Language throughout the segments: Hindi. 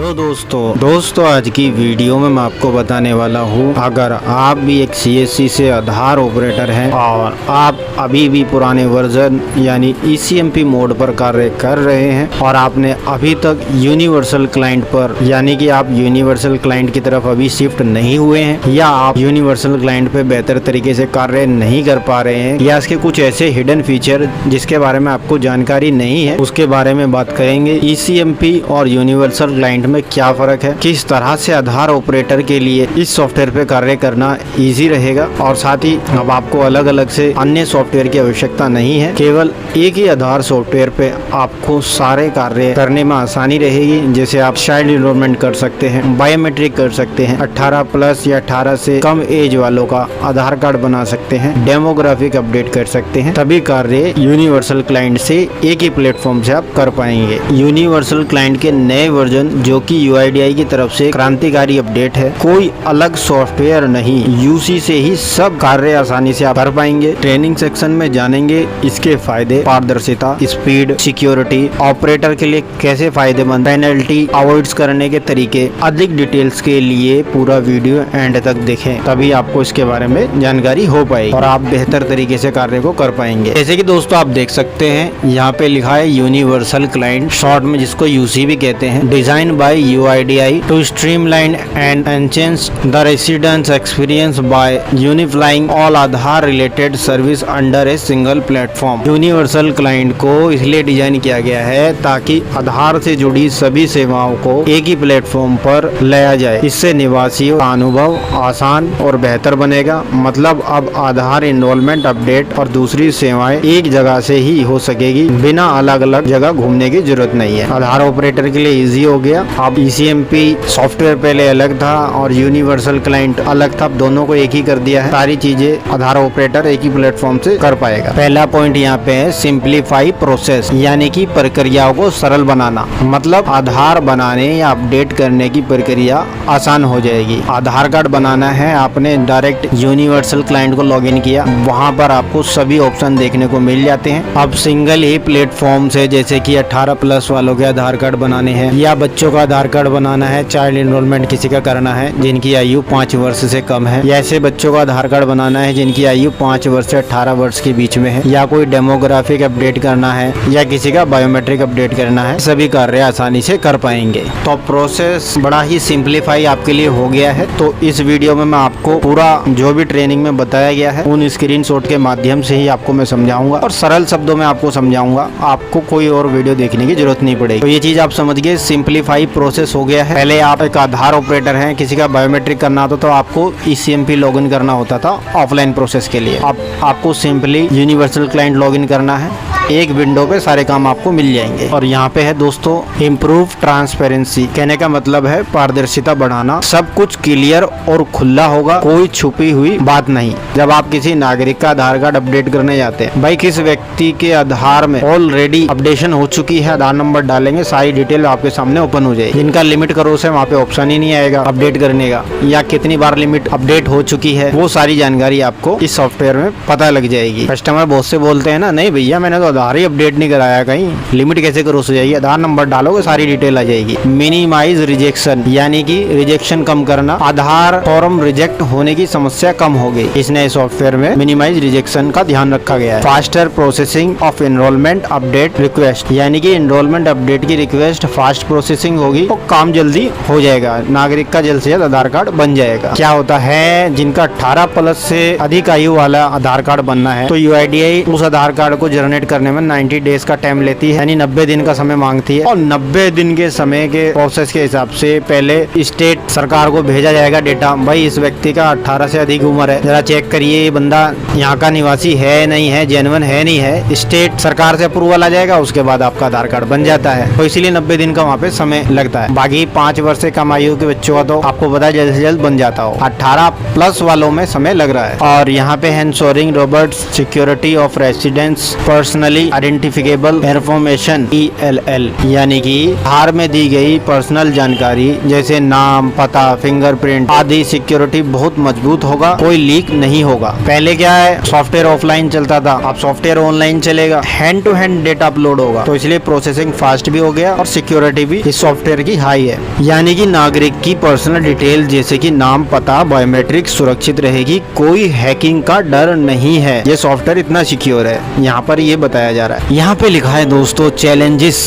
हेलो दोस्तों आज की वीडियो में मैं आपको बताने वाला हूँ, अगर आप भी एक CSC से आधार ऑपरेटर हैं और आप अभी भी पुराने वर्जन यानी ECMP मोड पर कार्य कर रहे हैं और आपने अभी तक यूनिवर्सल क्लाइंट पर यानी कि आप यूनिवर्सल क्लाइंट की तरफ अभी शिफ्ट नहीं हुए हैं या आप यूनिवर्सल क्लाइंट पे बेहतर तरीके से कार्य नहीं कर पा रहे हैं या इसके कुछ ऐसे हिडन फीचर जिसके बारे में आपको जानकारी नहीं है, उसके बारे में बात करेंगे। ECMP और यूनिवर्सल क्लाइंट में क्या फर्क है, किस तरह से आधार ऑपरेटर के लिए इस सॉफ्टवेयर पे कार्य करना इजी रहेगा और साथ ही अब आपको अलग अलग से अन्य सॉफ्टवेयर की आवश्यकता नहीं है, केवल एक ही आधार सॉफ्टवेयर पे आपको सारे कार्य करने में आसानी रहेगी। जैसे आप चाइल्ड इनरोलमेंट कर सकते हैं, बायोमेट्रिक कर सकते हैं, 18 प्लस या 18 से कम एज वालों का आधार कार्ड बना सकते हैं, डेमोग्राफिक अपडेट कर सकते हैं। सभी कार्य यूनिवर्सल क्लाइंट से एक ही प्लेटफॉर्म से आप कर पाएंगे। यूनिवर्सल क्लाइंट के नए वर्जन जो कि UIDAI की तरफ से क्रांतिकारी अपडेट है, कोई अलग सॉफ्टवेयर नहीं, UC से ही सब कार्य आसानी से आप कर पाएंगे। ट्रेनिंग सेक्शन में जानेंगे इसके फायदे, पारदर्शिता, स्पीड, सिक्योरिटी, ऑपरेटर के लिए कैसे फायदेमंद, पेनल्टी अवॉइड करने के तरीके। अधिक डिटेल्स के लिए पूरा वीडियो एंड तक देखें, तभी आपको इसके बारे में जानकारी हो पाएगी और आप बेहतर तरीके से कार्य को कर पाएंगे। जैसे कि दोस्तों आप देख सकते हैं यहाँ पे लिखा है यूनिवर्सल क्लाइंट, शॉर्ट में जिसको UC भी कहते हैं, design by UIDAI to streamline and enhance the residents experience by unifying all Aadhaar related service under a single platform। Universal client को इसलिए डिजाइन किया गया है ताकि आधार से जुड़ी सभी सेवाओं को एक ही प्लेटफॉर्म पर लाया जाए। इससे निवासियों का अनुभव आसान और बेहतर बनेगा। मतलब अब आधार एनरोलमेंट अपडेट और दूसरी सेवाएं एक जगह से ही हो सकेगी, बिना अलग अलग जगह घूमने की जरूरत नहीं है। आधार ऑपरेटर के लिए इजी हो गया। अब ECMP सॉफ्टवेयर पहले अलग था और यूनिवर्सल क्लाइंट अलग था, अब दोनों को एक ही कर दिया है। सारी चीजें आधार ऑपरेटर एक ही प्लेटफॉर्म से कर पाएगा। पहला पॉइंट यहाँ पे है सिंप्लीफाई प्रोसेस, यानी कि प्रक्रियाओं को सरल बनाना। मतलब आधार बनाने या अपडेट करने की प्रक्रिया आसान हो जाएगी। आधार कार्ड बनाना है, आपने डायरेक्ट यूनिवर्सल क्लाइंट को लॉगिन किया, वहाँ पर आपको सभी ऑप्शन देखने को मिल जाते हैं। अब सिंगल ही प्लेटफॉर्म से, जैसे कि 18 प्लस वालों के आधार कार्ड बनाने हैं या बच्चों का आधार कार्ड बनाना है, चाइल्ड इनरोलमेंट किसी का करना है जिनकी आयु 5 वर्ष से कम है, या ऐसे बच्चों का आधार कार्ड बनाना है जिनकी आयु 5 वर्ष से 18 वर्ष के बीच में है, या कोई डेमोग्राफिक अपडेट करना है या किसी का बायोमेट्रिक अपडेट करना है, सभी कार्य आसानी से कर पाएंगे। तो प्रोसेस बड़ा ही सिंप्लीफाई आपके लिए हो गया है। तो इस वीडियो में मैं आपको पूरा जो भी ट्रेनिंग में बताया गया है उन स्क्रीनशॉट के माध्यम से ही आपको मैं समझाऊंगा और सरल शब्दों में आपको समझाऊंगा, आपको कोई और वीडियो देखने की जरूरत नहीं पड़ेगी। तो ये चीज आप समझ गए, सिंप्लीफाई प्रोसेस हो गया है। पहले आप एक आधार ऑपरेटर हैं, किसी का बायोमेट्रिक करना होता तो आपको ECMP लॉगिन करना होता था ऑफलाइन प्रोसेस के लिए। अब आपको सिंपली यूनिवर्सल क्लाइंट लॉगिन करना है, एक विंडो पे सारे काम आपको मिल जाएंगे। और यहाँ पे है दोस्तों इम्प्रूव ट्रांसपेरेंसी, कहने का मतलब है पारदर्शिता बढ़ाना। सब कुछ क्लियर और खुला होगा, कोई छुपी हुई बात नहीं। जब आप किसी नागरिक का आधार कार्ड अपडेट करने जाते हैं, भाई किस व्यक्ति के आधार में ऑलरेडी अपडेशन हो चुकी है, आधार नंबर डालेंगे, सारी डिटेल आपके सामने ओपन हो जाएगी। जिनका लिमिट करो से वहाँ पे ऑप्शन ही नहीं आएगा अपडेट करने का, या कितनी बार लिमिट अपडेट हो चुकी है, वो सारी जानकारी आपको इस सॉफ्टवेयर में पता लग जाएगी। कस्टमर बहुत से बोलते हैं ना, नहीं भैया मैंने तो आधार ही अपडेट नहीं कराया, कहीं लिमिट कैसे क्रॉस हो जाएगी, आधार नंबर डालोगे सारी डिटेल आ जाएगी। मिनिमाइज रिजेक्शन, यानी कि रिजेक्शन कम करना, आधार फॉर्म रिजेक्ट होने की समस्या कम हो गई। इस नए सॉफ्टवेयर में मिनिमाइज रिजेक्शन का ध्यान रखा गया है। Faster processing of enrolment update request, यानी कि एनरोलमेंट अपडेट की रिक्वेस्ट फास्ट प्रोसेसिंग होगी तो काम जल्दी हो जाएगा, नागरिक का जल्द से जल्द आधार कार्ड बन जाएगा। क्या होता है, जिनका 18 प्लस से अधिक आयु वाला आधार कार्ड बनना है तो UIDAI उस आधार कार्ड को जनरेट करने में 90 डेज का टाइम लेती है, यानी 90 दिन का समय मांगती है। और 90 दिन के समय के प्रोसेस के हिसाब से पहले स्टेट सरकार को भेजा जाएगा डेटा, भाई इस व्यक्ति का 18 से अधिक उम्र है, जरा चेक करिए ये बंदा यहाँ का निवासी है नहीं है, जेन्युइन है नहीं है, स्टेट सरकार से अप्रूवल आ जाएगा, उसके बाद आपका आधार कार्ड बन जाता है। तो इसीलिए 90 दिन का वहाँ पे समय लगता है। बाकी 5 वर्ष से कम आयु के बच्चों का तो आपको पता है जल्द से जल्द बन जाता हो, 18 प्लस वालों में समय लग रहा है। और यहाँ पे ensuring robust security of residents personally personally identifiable information ELL, यानी कि आधार में दी गई पर्सनल जानकारी जैसे नाम, पता, फिंगरप्रिंट आदि सिक्योरिटी बहुत मजबूत होगा, कोई लीक नहीं होगा। पहले क्या है, सॉफ्टवेयर ऑफलाइन चलता था, अब सॉफ्टवेयर ऑनलाइन चलेगा, hand to hand data upload होगा, तो इसलिए प्रोसेसिंग फास्ट भी हो गया और सिक्योरिटी भी इस सॉफ्टवेयर की हाई है। यानी कि नागरिक की पर्सनल डिटेल जैसे कि नाम, पता, बायोमेट्रिक सुरक्षित रहेगी, कोई हैकिंग का डर नहीं है। ये सॉफ्टवेयर इतना सिक्योर है, यहाँ पर ये बताया जा रहा है। यहाँ पे लिखा है दोस्तों, चैलेंजेस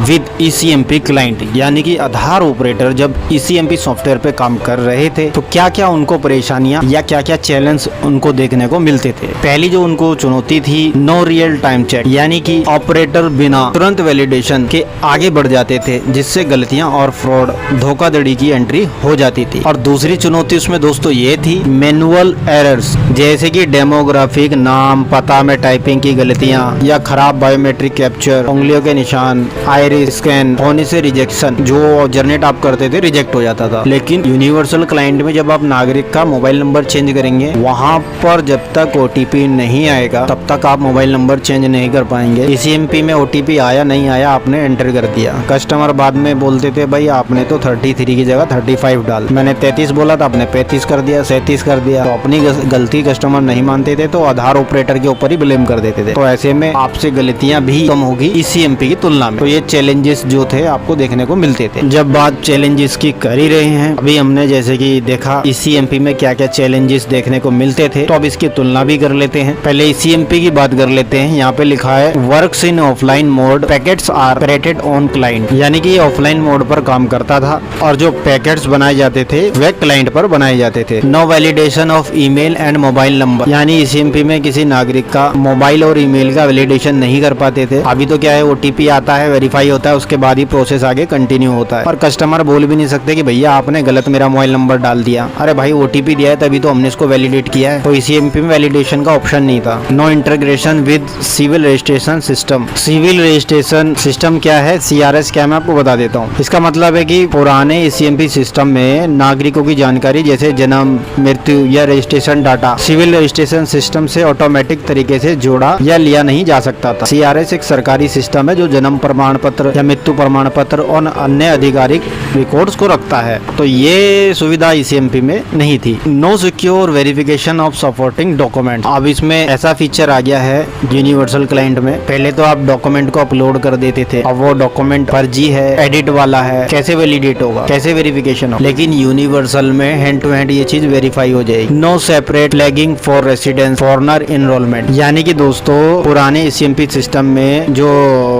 विद ECMP क्लाइंट, यानी कि आधार ऑपरेटर जब ECMP सॉफ्टवेयर पे काम कर रहे थे तो क्या क्या उनको परेशानियां या क्या क्या चैलेंज उनको देखने को मिलते थे। पहली जो उनको चुनौती थी, नो रियल टाइम चेक, यानी कि ऑपरेटर बिना तुरंत वैलिडेशन के आगे बढ़ जाते थे, जिससे गलतियां और फ्रॉड, धोखाधड़ी की एंट्री हो जाती थी। और दूसरी चुनौती उसमें दोस्तों ये थी, मैनुअल एरर्स, जैसे कि डेमोग्राफिक, नाम, पता में टाइपिंग की गलतियां या खराब बायोमेट्रिक कैप्चर, उंगलियों के निशान, आइरिस स्कैन होने से रिजेक्शन, जो जनरेट आप करते थे रिजेक्ट हो जाता था। लेकिन यूनिवर्सल क्लाइंट में जब आप नागरिक का मोबाइल नंबर चेंज करेंगे, वहां पर जब तक OTP नहीं आएगा तब तक आप मोबाइल नंबर चेंज नहीं कर पाएंगे। ECMP में OTP आया नहीं आया, आपने एंटर कर दिया, कस्टमर बाद में बोलते थे भाई आपने तो 33 की जगह 35 डाल, मैंने 33 बोला था आपने 35 कर दिया, 37 कर दिया, तो अपनी गलती कस्टमर नहीं मानते थे तो आधार ऑपरेटर के ऊपर ही ब्लेम कर देते थे। तो ऐसे में आपसे गलतियां भी कम होगी ECMP की तुलना में। तो ये चैलेंजेस जो थे आपको देखने को मिलते थे। जब बात चैलेंजेस की कर ही रहे हैं, अभी हमने जैसे कि देखा ECMP में क्या क्या चैलेंजेस देखने को मिलते थे, तो अब इसकी तुलना भी कर लेते हैं। पहले ECMP की बात कर लेते हैं। यहाँ पे लिखा है, works in offline mode, packets are operated on client, यानी कि ऑफलाइन मोड पर काम करता था और जो पैकेट्स बनाए जाते थे वह क्लाइंट पर बनाए जाते थे। No validation of email and mobile number, यानी ECMP में किसी नागरिक का मोबाइल और ईमेल का वैलिडेशन नहीं कर पाते थे। अभी तो क्या है, OTP आता है, वेरीफाई होता है, उसके बाद ही प्रोसेस आगे कंटिन्यू होता है। और कस्टमर बोल भी नहीं सकते कि भैया आपने गलत मेरा मोबाइल नंबर डाल दिया, अरे भाई OTP दिया है तभी तो हमने इसको वैलिडेट किया है। तो ECMP में वैलिडेशन का ऑप्शन नहीं था। No integration with civil registration system, civil registration system क्या है, CRS क्या, मैं आपको बता देता हूँ। इसका मतलब है कि पुराने ECMP सिस्टम में नागरिकों की जानकारी जैसे जन्म, मृत्यु या registration data civil registration system से ऑटोमेटिक तरीके से जोड़ा या लिया नहीं जा सकता था। CRS एक सरकारी सिस्टम है जो जन्म प्रमाण पत्र या मृत्यु प्रमाण पत्र और अन्य आधिकारिक रिकॉर्ड्स को रखता है, तो ये सुविधा ECMP में नहीं थी। No secure verification of supporting document, अब इसमें ऐसा फीचर आ गया है यूनिवर्सल क्लाइंट में। पहले तो आप डॉक्यूमेंट को अपलोड कर देते थे, अब वो डॉक्यूमेंट फर्जी है, एडिट वाला है, कैसे वैलिडेट होगा, कैसे वेरिफिकेशन होगा। लेकिन यूनिवर्सल में हैंड टू हैंड ये चीज वेरीफाई हो जाएगी। No separate logging for residence foreigner enrolment, यानी कि दोस्तों पुराने ECMP सिस्टम में जो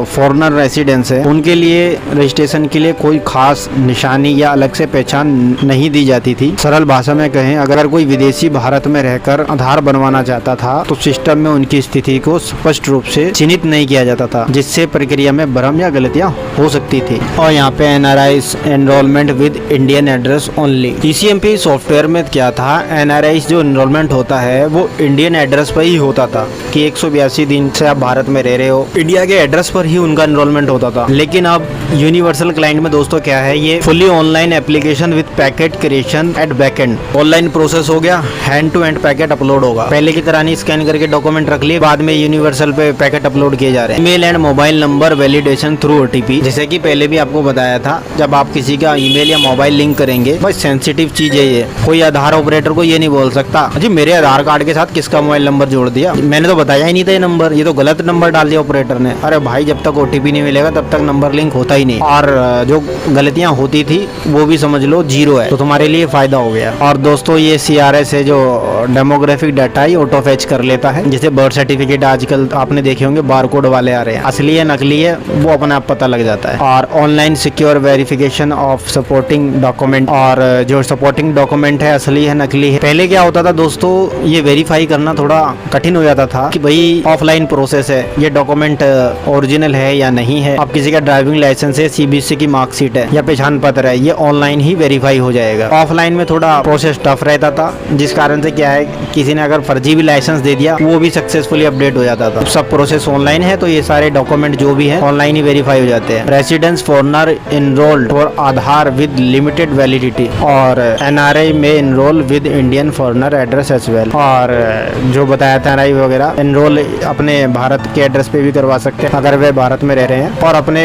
फॉरनर रेसिडेंस है उनके लिए रजिस्ट्रेशन के लिए कोई खास निशानी या अलग से पहचान नहीं दी जाती थी। सरल भाषा में कहें, अगर कोई विदेशी भारत में रहकर आधार बनवाना चाहता था तो सिस्टम में उनकी स्थिति को स्पष्ट रूप से चिन्हित नहीं किया जाता था, जिससे प्रक्रिया में भ्रम या गलतियां हो सकती थी। और यहाँ पे NRIs enrolment with Indian address only, ECMP software में क्या था, NRIs जो एनरोलमेंट होता है वो इंडियन एड्रेस पर ही होता था कि 182 दिन से आप भारत में रह रहे हो, इंडिया के एड्रेस पर ही उनका एनरोलमेंट होता था। लेकिन अब यूनिवर्सल क्लाइंट में दोस्तों क्या है, ये fully online application with packet creation at backend, online process हो गया, hand to hand packet upload होगा। पहले की तरह नहीं स्कैन करके डॉक्यूमेंट रख लिए, बाद में यूनिवर्सल पे पैकेट अपलोड किए जा रहे हैं। Email and mobile number validation through OTP, जैसे कि पहले भी आपको बताया था, जब आप किसी का ईमेल या मोबाइल लिंक करेंगे, भाई सेंसिटिव चीज है ये, कोई आधार ऑपरेटर को ये नहीं बोल सकता जी मेरे आधार कार्ड के साथ किसका मोबाइल नंबर जोड़ दिया, मैंने तो बताया ही नहीं था ये नंबर, ये तो गलत नंबर डाल दिया ऑपरेटर ने। अरे भाई जब तक OTP नहीं मिलेगा तब तक नंबर लिंक होता ही नहीं, और जो गलतियां होती थी वो भी समझ लो 0 है, तो तुम्हारे लिए फायदा हो गया। और दोस्तों ये CRS है जो डेमोग्राफिक डाटा ही ऑटो फैच कर लेता है, जैसे बर्थ सर्टिफिकेट आजकल आपने देखे होंगे बारकोड वाले आ रहे हैं, असली है नकली है वो अपने आप पता लग जाता है। और online secure verification of supporting document, और जो सपोर्टिंग डॉक्यूमेंट है असली है नकली है। पहले क्या होता था दोस्तों, ये वेरीफाई करना थोड़ा कठिन हो जाता था कि भाई ऑफलाइन प्रोसेस है, ये डॉक्यूमेंट ओरिजिनल है या नहीं है। अब किसी का ड्राइविंग लाइसेंस है, CBSE की मार्कशीट है या पहचान पत्र है, ये ऑनलाइन ही वेरीफाई हो जाएगा। ऑफलाइन में थोड़ा प्रोसेस टफ रहता था, जिस कारण से क्या है, किसी ने अगर फर्जी भी लाइसेंस दे दिया वो भी सक्सेसफुली अपडेट हो जाता था। सब प्रोसेस ऑनलाइन है तो ये सारे डॉक्यूमेंट जो भी है ऑनलाइन ही वेरीफाई हो जाते हैं। Residence foreigner enrolled for Aadhaar with limited validity, और NRI में enrol with Indian foreigner address as well, और जो बताया था NRI वगैरह इनरोल अपने भारत भारत के एड्रेस पे भी करवा सकते हैं अगर वे भारत में रह रहे हैं, और अपने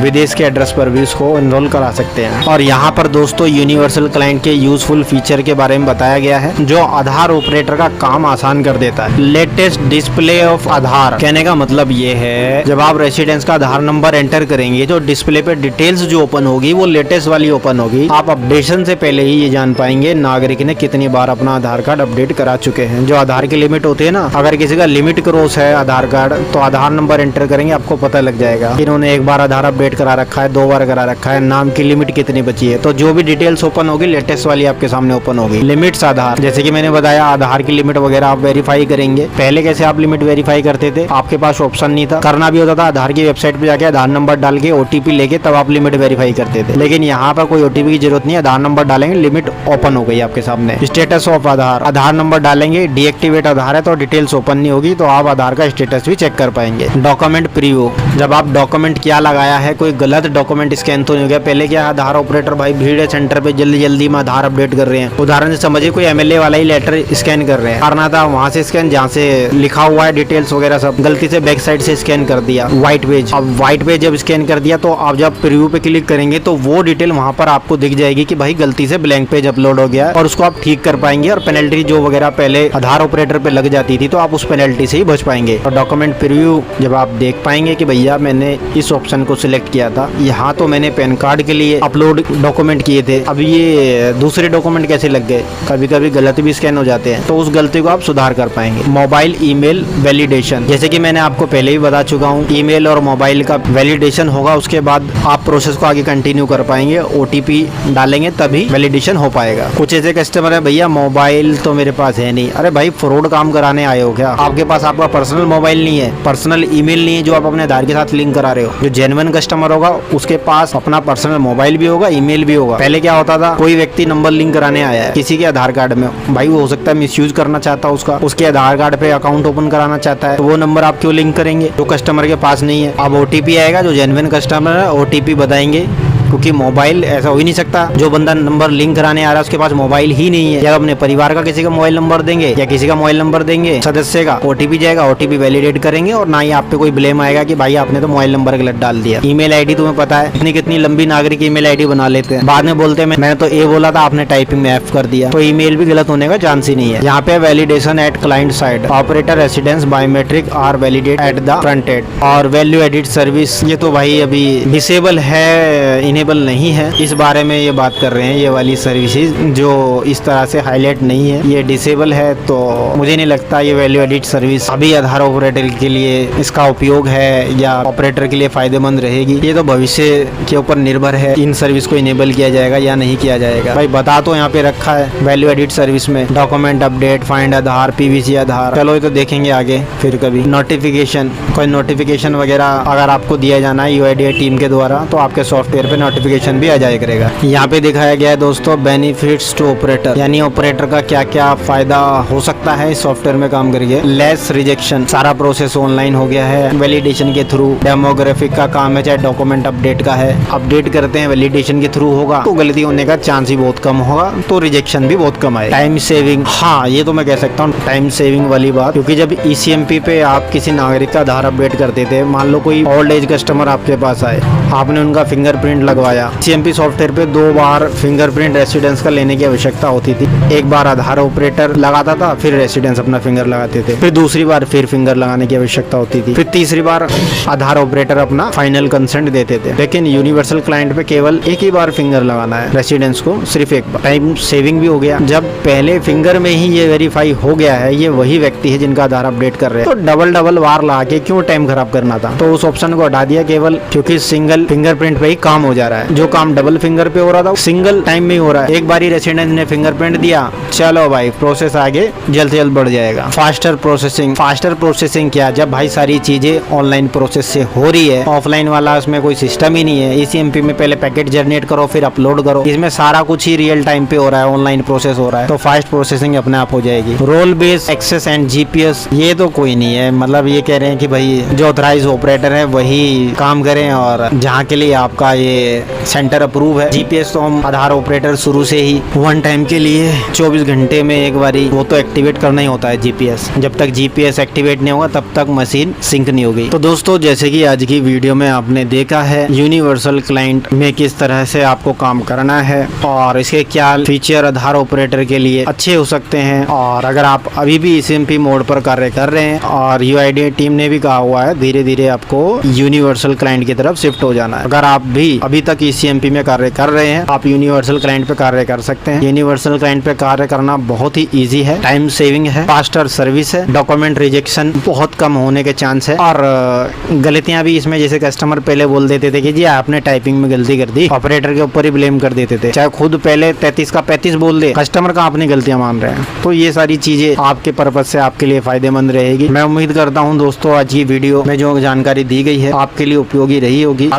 विदेश के एड्रेस पर भी उसको एनरोल करा सकते हैं। और यहाँ पर दोस्तों यूनिवर्सल क्लाइंट के यूजफुल फीचर के बारे में बताया गया है जो आधार ऑपरेटर का काम आसान कर देता है। लेटेस्ट डिस्प्ले ऑफ आधार, कहने का मतलब ये है जब आप रेसिडेंस का आधार नंबर एंटर करेंगे तो डिस्प्ले पे डिटेल्स जो ओपन होगी वो लेटेस्ट वाली ओपन होगी। आप अपडेशन से पहले ही ये जान पाएंगे नागरिक ने कितनी बार अपना आधार कार्ड अपडेट करा चुके हैं। जो आधार की लिमिट होती है ना, अगर किसी का लिमिट क्रॉस है आधार कार्ड तो आधार नंबर एंटर करेंगे आपको पता लग जाएगा इन्होंने एक बार आधार अपडेट करा रखा है, 2 बार करा रखा है, नाम की लिमिट कितनी बची है। तो जो भी डिटेल्स ओपन होगी लेटेस्ट वाली आपके सामने ओपन होगी। लिमिट्स आधार, जैसे कि मैंने बताया आधार की लिमिट वगैरह आप वेरीफाई करेंगे। पहले कैसे आप लिमिट वेरीफाई करते थे, आपके पास ऑप्शन नहीं था, करना भी होता था आधार की वेबसाइट पे जाके आधार नंबर डाल के OTP लेके तब आप लिमिट वेरीफाई करते थे। लेकिन यहाँ पर कोई OTP की जरूरत नहीं है, आधार नंबर डालेंगे लिमिट ओपन हो गई आपके सामने। Status of Aadhaar, Aadhaar number डालेंगे, डीएक्टिवेट आधार है तो डिटेल्स ओपन नहीं होगी तो आप आधार का स्टेटस भी चेक कर पाएंगे। डॉक्यूमेंट प्रीव्यू, जब आप डॉक्यूमेंट क्या लगाया है, कोई गलत डॉक्यूमेंट स्कैन तो नहीं हो गया। पहले क्या आधार ऑपरेटर भाई भीड़ है सेंटर पे, जल्दी जल्दी में आधार अपडेट कर रहे हैं। उदाहरण से समझिए कोई MLA वाला ही लेटर स्कैन कर रहे हैं, करना था वहाँ से स्कैन जहाँ से लिखा हुआ है डिटेल्स वगैरह सब, गलती से बैक साइड से स्कैन कर दिया व्हाइट पेज। अब व्हाइट पेज जब स्कैन कर दिया तो आप जब प्रीव्यू पे क्लिक करेंगे तो वो डिटेल वहाँ पर आपको दिख जाएगी कि भाई गलती से ब्लैंक पेज अपलोड हो गया और उसको आप ठीक कर पाएंगे। और पेनल्टी जो वगैरह पहले आधार ऑपरेटर पे लग जाती थी तो आप उस पेनल्टी से ही बच पाएंगे। और डॉक्यूमेंट प्रीव्यू जब आप देख पाएंगे कि भैया मैंने इस ऑप्शन को सिलेक्ट किया था, यहाँ तो मैंने पैन कार्ड के लिए अपलोड डॉक्यूमेंट किए थे, अब ये दूसरे डॉक्यूमेंट कैसे लग गए, कभी कभी गलत भी स्कैन हो जाते हैं, तो उस गलती को आप सुधार कर पाएंगे। मोबाइल ईमेल वैलिडेशन, जैसे कि मैंने आपको पहले ही बता चुका हूँ, ईमेल और मोबाइल का वैलिडेशन होगा, उसके बाद आप प्रोसेस को आगे कंटिन्यू कर पाएंगे। OTP डालेंगे तभी वैलिडेशन हो पाएगा। कुछ ऐसे कस्टमर है भैया मोबाइल तो मेरे पास है नहीं, अरे भाई फ्रॉड काम कराने आए हो क्या, आपके पास आपका पर्सनल मोबाइल नहीं है, पर्सनल ईमेल नहीं है जो आप अपने आधार के साथ लिंक करा रहे हो। जो जेन्युइन कस्टमर होगा उसके पास अपना पर्सनल मोबाइल भी होगा, ईमेल भी होगा। पहले क्या होता था, कोई व्यक्ति नंबर लिंक कराने आया है किसी के आधार कार्ड में, भाई वो हो सकता है मिसयूज करना चाहता है उसका, उसके आधार कार्ड पे अकाउंट ओपन कराना चाहता है, तो वो नंबर आप क्यों लिंक करेंगे जो कस्टमर के पास नहीं है। अब OTP आएगा, जो जेन्युइन कस्टमर है OTP बताएंगे, क्योंकि मोबाइल ऐसा हो ही नहीं सकता जो बंदा नंबर लिंक कराने आ रहा है उसके पास मोबाइल ही नहीं है। या अपने परिवार का किसी का मोबाइल नंबर देंगे या किसी का मोबाइल नंबर देंगे सदस्य का, OTP जाएगा, OTP वैलिडेट करेंगे और ना ही आप पे कोई ब्लेम आएगा कि भाई आपने तो मोबाइल नंबर गलत डाल दिया। ईमेल आईडी तुम्हें पता है कितनी कितनी लंबी नागरिक ईमेल आईडी बना लेते हैं, बाद में बोलते हैं मैंने तो A बोला था आपने टाइपिंग में F कर दिया, तो ईमेल भी गलत होने का चांस ही नहीं है। यहाँ पे validation at client side, operator residence biometric are validate at the front end, और वैल्यू एडिट सर्विस ये तो भाई अभी डिसेबल है, इनेबल नहीं है, इस बारे में ये बात कर रहे हैं। ये वाली सर्विसेज जो इस तरह से हाईलाइट नहीं है ये डिसेबल है, तो मुझे नहीं लगता ये वैल्यू एडिट सर्विस अभी आधार ऑपरेटर के लिए इसका उपयोग है या ऑपरेटर के लिए फायदेमंद रहेगी। ये तो भविष्य के ऊपर निर्भर है, इन सर्विस को इनेबल किया जाएगा या नहीं किया जाएगा। भाई बता तो यहाँ पे रखा है वैल्यू एडिट सर्विस में डॉक्यूमेंट अपडेट, फाइंड आधार, PVC आधार, चलो ये तो देखेंगे आगे फिर कभी। नोटिफिकेशन, कोई नोटिफिकेशन वगैरह अगर आपको दिया जाना है UIDAI टीम के द्वारा तो आपके सॉफ्टवेयर पे नोटिफिकेशन भी आ जाया करेगा। यहाँ पे दिखाया गया है दोस्तों बेनिफिट्स टू ऑपरेटर, यानी ऑपरेटर का क्या क्या फायदा हो सकता है इस सॉफ्टवेयर में काम करके। लेस रिजेक्शन, सारा प्रोसेस ऑनलाइन हो गया है वैलिडेशन के थ्रू। डेमोग्राफिक का काम है चाहे डॉक्यूमेंट अपडेट का है, अपडेट करते हैं वैलिडेशन के थ्रू होगा तो गलती होने का चांस ही बहुत कम होगा, तो रिजेक्शन भी बहुत कम आएगा। टाइम सेविंग, हाँ ये तो मैं कह सकता हूँ टाइम सेविंग वाली बात, क्योंकि जब ECMP पे आप किसी नागरिक का आधार अपडेट करते थे, मान लो कोई ओल्ड एज कस्टमर आपके पास आए, आपने उनका फिंगरप्रिंट लगवाया, ECMP सॉफ्टवेयर पे 2 बार फिंगरप्रिंट रेसिडेंस का लेने की आवश्यकता होती थी। एक बार आधार ऑपरेटर लगाता था, फिर रेसिडेंस अपना फिंगर लगाते थे, फिर दूसरी बार फिर फिंगर लगाने की आवश्यकता होती थी, फिर तीसरी बार आधार ऑपरेटर अपना फाइनल कंसेंट देते थे। लेकिन यूनिवर्सल क्लाइंट पे केवल एक ही बार फिंगर लगाना है रेसिडेंस को, सिर्फ एक बार। टाइम सेविंग भी हो गया, जब पहले फिंगर में ही ये वेरीफाई हो गया है ये वही व्यक्ति है जिनका आधार अपडेट कर रहे हैं, तो डबल बार ला के क्यों टाइम खराब करना था, तो उस ऑप्शन को हटा दिया केवल, क्योंकि सिंगल फिंगरप्रिंट पे ही काम हो जा रहा है। जो काम डबल फिंगर पे हो रहा था सिंगल टाइम में ही हो रहा है, एक बार ही रेसिडेंट ने फिंगरप्रिंट दिया, चलो भाई प्रोसेस आगे जल्द से जल्द बढ़ जाएगा। फास्टर प्रोसेसिंग, फास्टर प्रोसेसिंग क्या, जब भाई सारी चीजें ऑनलाइन प्रोसेस से हो रही है, ऑफलाइन वाला उसमें कोई सिस्टम ही नहीं है। ECMP में पहले पैकेट जनरेट करो फिर अपलोड करो, इसमें सारा कुछ ही रियल टाइम पे हो रहा है, ऑनलाइन प्रोसेस हो रहा है, तो फास्ट प्रोसेसिंग अपने आप हो जाएगी। Role based access and GPS ये तो कोई नहीं है, मतलब ये कह रहे हैं कि भाई जो ऑथराइज ऑपरेटर है वही काम करें और जहाँ के लिए आपका ये सेंटर अप्रूव है। जीपीएस तो हम आधार ऑपरेटर शुरू से ही वन टाइम के लिए 24 घंटे में एक बारी वो तो एक्टिवेट करना ही होता है जीपीएस। जब तक जीपीएस एक्टिवेट नहीं होगा तब तक मशीन सिंक नहीं होगी। तो दोस्तों जैसे कि आज की वीडियो में आपने देखा है यूनिवर्सल क्लाइंट में किस तरह से आपको काम करना है और इसके क्या फीचर आधार ऑपरेटर के लिए अच्छे हो सकते हैं। और अगर आप अभी भी ईसीएमपी मोड पर कार्य कर रहे हैं और यूआईडीएआई टीम ने भी कहा हुआ है धीरे धीरे आपको यूनिवर्सल क्लाइंट की तरफ शिफ्ट हो जाना है। अगर आप भी अभी तक ईसीएमपी में कार्य कर रहे हैं आप यूनिवर्सल क्लाइंट पे कार्य कर सकते हैं। यूनिवर्सल क्लाइंट पे कार्य करना बहुत ही ईजी है, टाइम सेविंग है, फास्टर सर्विस है, डॉक्यूमेंट रिजेक्शन बहुत कम होने के चांस है और गलतियां भी इसमें जैसे कस्टमर पहले बोल देते थे कि जी आपने टाइपिंग में गलती कर दी, ऑपरेटर के ऊपर ही ब्लेम कर देते थे, चाहे खुद पहले 33 का 35 बोल दे, कस्टमर का अपनी गलतियां मान रहे हैं। तो ये सारी चीजें आपके पर्पज से आपके लिए फायदेमंद रहेगी। मैं उम्मीद करता हूं दोस्तों आज की वीडियो में जो जानकारी दी गई है आपके लिए उपयोगी रही होगी।